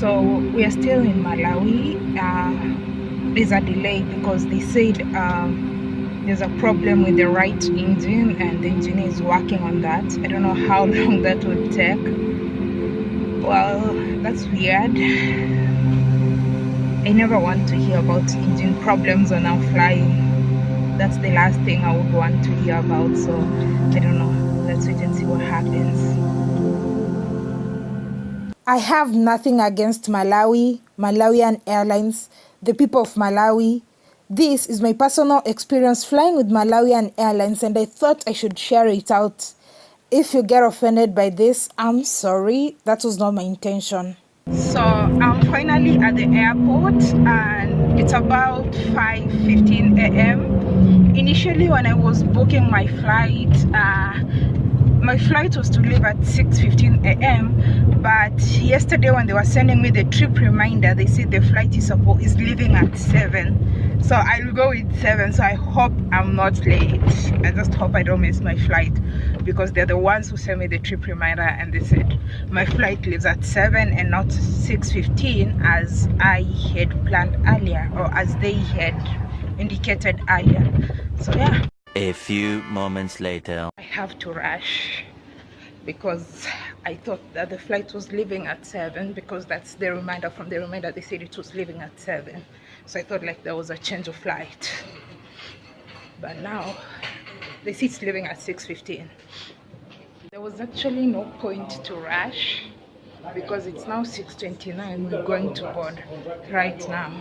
So we are still in Malawi. There's a delay because they said there's a problem with the right engine and the engineer is working on that. I don't know how long that would take. Well, that's weird. I never want to hear about engine problems when I'm flying. That's the last thing I would want to hear about. So I don't know. Let's wait and see what happens. I have nothing against Malawian Airlines, the people of Malawi. This is my personal experience flying with Malawian Airlines, and I thought I should share it out. If you get offended by this, I'm sorry. That was not my intention. So I'm finally at the airport and it's about 5:15 a.m. Initially, when I was booking my flight was to leave at 6:15 a.m. but yesterday when they were sending me the trip reminder, they said the flight is leaving at 7. So I'll go with 7. So I hope I'm not late. I just hope I don't miss my flight, because they're the ones who sent me the trip reminder and they said my flight leaves at 7 and not 6:15 as I had planned earlier, or as they had indicated earlier. So yeah. A few moments later, I have to rush because I thought that the flight was leaving at 7, because that's the reminder. From the reminder they said it was leaving at 7. So I thought like there was a change of flight, but now they say it's leaving at 6:15. There was actually no point to rush because it's now 6:29. We're going to board right now.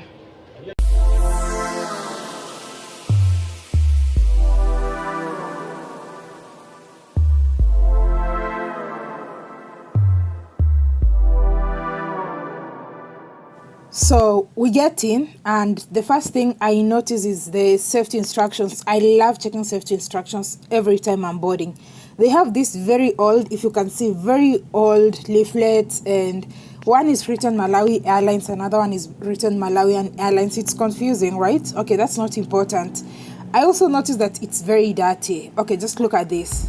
So we get in, and the first thing I notice is the safety instructions. I love checking safety instructions every time I'm boarding. They have this very old, if you can see, very old leaflets, and one is written Malawi Airlines, another one is written Malawian Airlines. It's confusing, right? Okay, that's not important. I also noticed that it's very dirty. Okay, just look at this.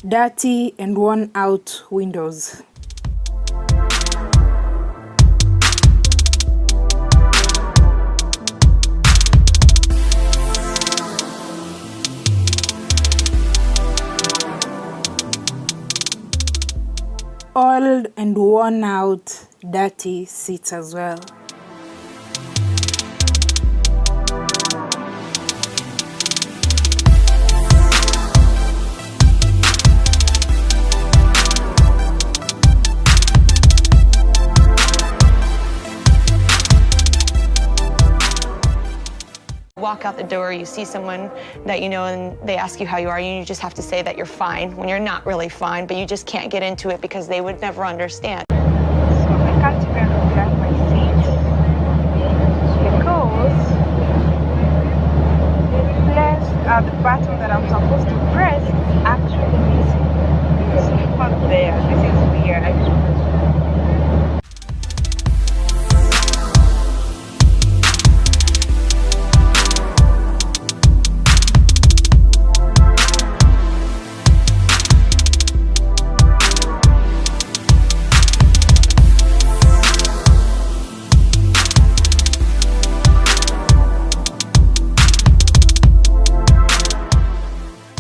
Dirty and worn out windows. Old and worn out, dirty seats as well. Walk out the door, you see someone that you know and they ask you how you are, and you just have to say that you're fine when you're not really fine, but you just can't get into it because they would never understand. So I can't even recline my seat because the button that I'm supposed to press is actually missing. It's not there. This is weird.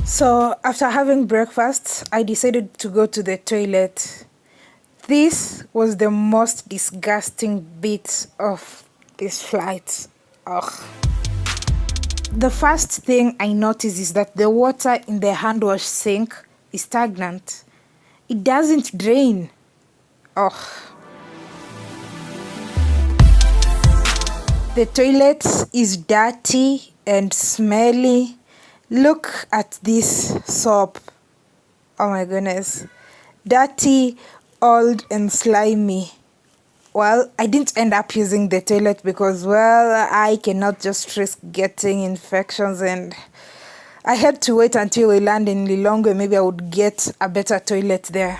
So after having breakfast, I decided to go to the toilet. This was the most disgusting bit of this flight. Ugh. The first thing I noticed is that the water in the hand wash sink is stagnant. It doesn't drain. Ugh. The toilet is dirty and smelly. Look at this soap. Oh my goodness. Dirty, old and slimy. Well, I didn't end up using the toilet because, well, I cannot just risk getting infections, and I had to wait until we land in Lilongwe. Maybe I would get a better toilet there.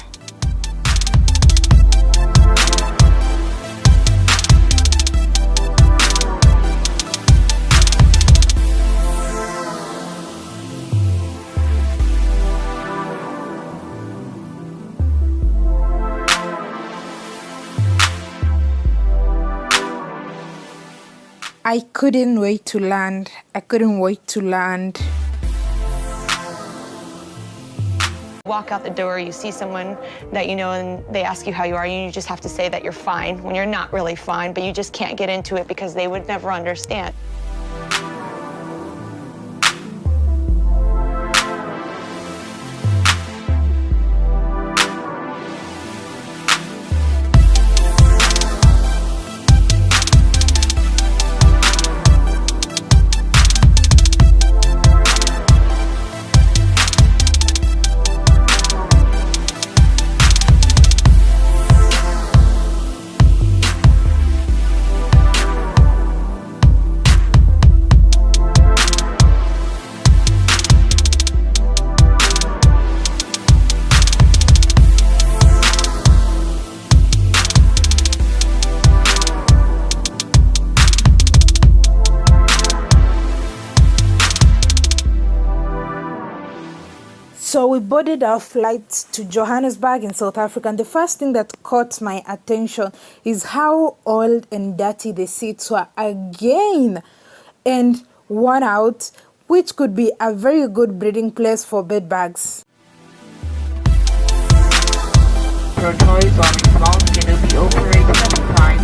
I couldn't wait to land. I couldn't wait to land. Walk out the door, you see someone that you know and they ask you how you are, and you just have to say that you're fine when you're not really fine, but you just can't get into it because they would never understand. So we boarded our flight to Johannesburg in South Africa, and the first thing that caught my attention is how old and dirty the seats were again, and worn out, which could be a very good breeding place for bed bugs. Your toys on its mount can be operated at a time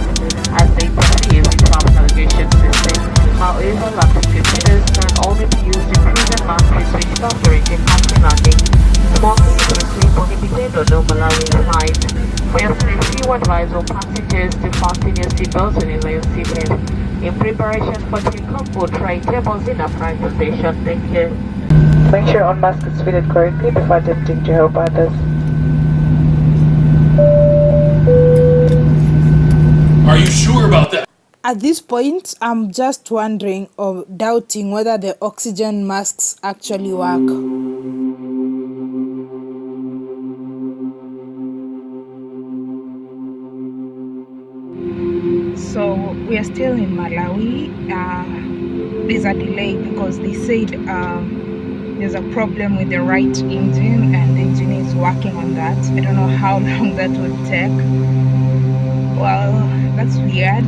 as they perceive its navigation system. However, laptop computers can only be used in prison markets which operate in anti-landing. Smoking is strictly prohibited on no Malawian flights. For your safety, we advise all passengers to fasten your seatbelts and inlay your seatbelt. In preparation for takeoff, we'll try tables in a flight position. Thank you. Make sure all mask is fitted correctly before attempting to help others. Are you sure about that? At this point, I'm just wondering or doubting whether the oxygen masks actually work. So we are still in Malawi. There's a delay because they said there's a problem with the right engine and the engine is working on that. I don't know how long that would take. Well, that's weird.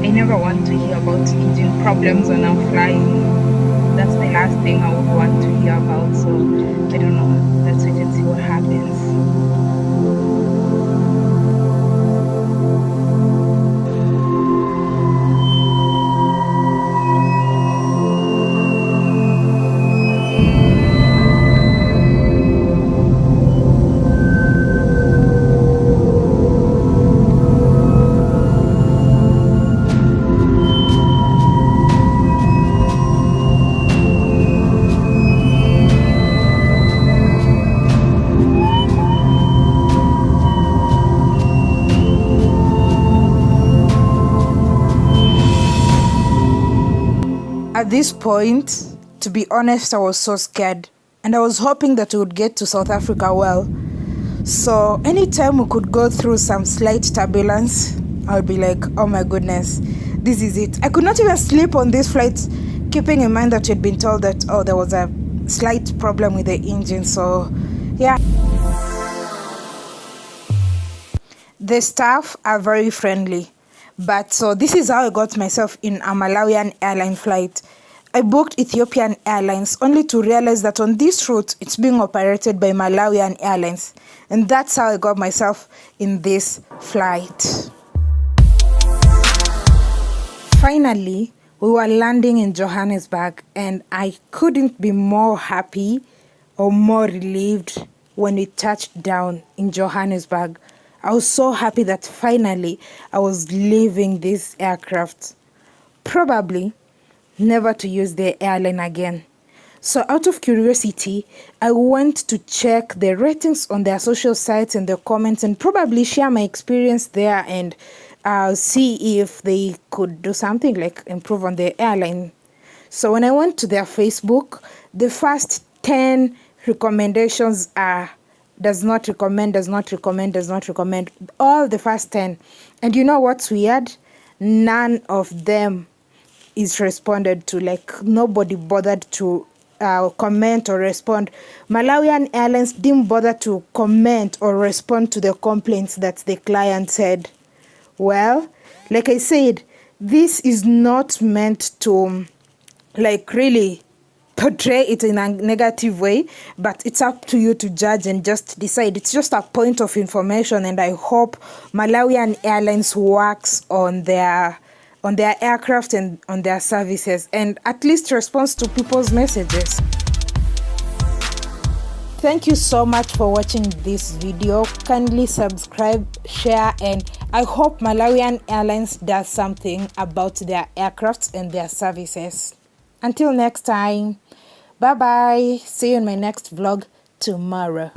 I never want to hear about engine problems when I'm flying. That's the last thing I would want to hear about, so I don't know. Let's wait and see what happens. At this point, to be honest, I was so scared, and I was hoping that we would get to South Africa well. So anytime we could go through some slight turbulence, I would be like, oh my goodness, this is it. I could not even sleep on this flight, keeping in mind that you'd been told that, oh, there was a slight problem with the engine. So yeah. The staff are very friendly. But so this is how I got myself in a Malawian Airlines flight. I booked Ethiopian Airlines only to realize that on this route, it's being operated by Malawian Airlines. And that's how I got myself in this flight. Finally, we were landing in Johannesburg, and I couldn't be more happy or more relieved when we touched down in Johannesburg. I was so happy that finally I was leaving this aircraft. Probably never to use the airline again. So out of curiosity, I went to check the ratings on their social sites and the comments, and probably share my experience there and see if they could do something like improve on the airline. So when I went to their Facebook, the first 10 recommendations are does not recommend, does not recommend, does not recommend. All the first 10. And you know what's weird? None of them is responded to. Like, nobody bothered to comment or respond. Malawian Airlines didn't bother to comment or respond to the complaints that the client said. Well, like I said, this is not meant to like really portray it in a negative way, but it's up to you to judge and just decide. It's just a point of information, and I hope Malawian Airlines works on their aircraft and on their services, and at least responds to people's messages. Thank you so much for watching this video. Kindly subscribe, share, and I hope Malawian Airlines does something about their aircrafts and their services. Until next time, bye bye. See you in my next vlog tomorrow.